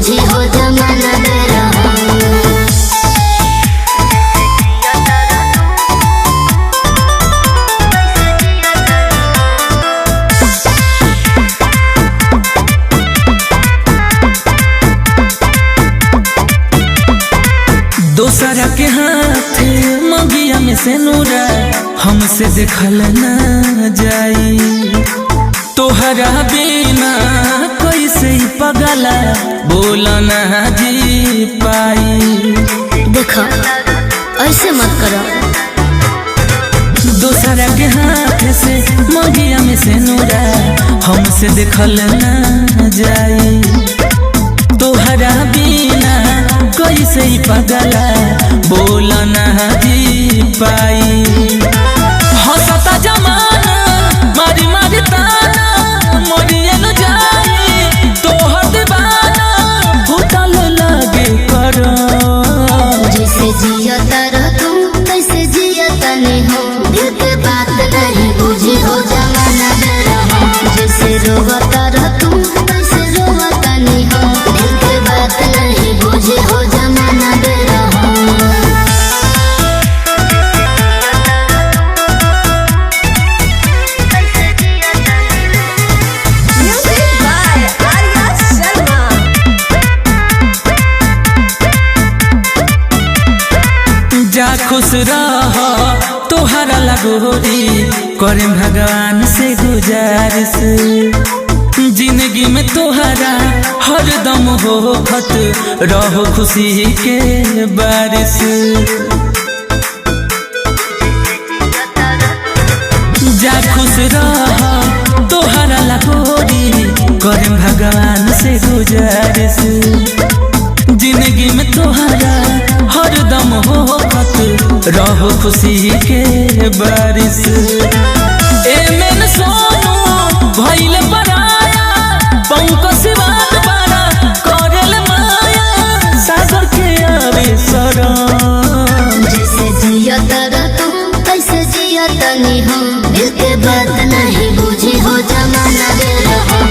बुझी हो जमाना दे रहा। दोसरा के हाथ मगिया में से नूरा हमसे देखल न जाई, तोहरा बिना कैसे पगला बोला ना जी पाई। देखो ऐसे मत करो। दोसरा के हाथ से मगिया में से नूरा हमसे देखल न जाई, तोहरा बिना कैसे पगला बोला ना जी पाई। हंसता जमाना मारी मारी ताना मोरिए न जाई, तोहर दीवाना भूतल लागे करो। जैसे जिया तारा तुम कैसे जिया तनी हो, दिल के बात नहीं बुझी हो जमाना दे रहा। जैसे रोवा तारा तुम कैसे रोवा तनी हो, दिल के बात नहीं बुझी हो जमाना दे रहा। Music by Arya Sharma. जा खुश रह तोहरा लगोरी करे भगवान से गुजारिश, जिंदगी में तोहरा हरदम हो खत रहो खुशी के बारिश। जा खुश रह तोहरा लगोरी करे भगवान से गुजारिश, जिंदगी में तोहरा हरदम हो खत रहो खुशी के बारिश। एमेन सोनू भइल पराया पंकज बात बारा करल माया सागर के आवे शरण। जैसे जिया तारा तुम कैसे जिया तनी हो, दिल के बात नहीं बुझी हो जमाना दे रहा।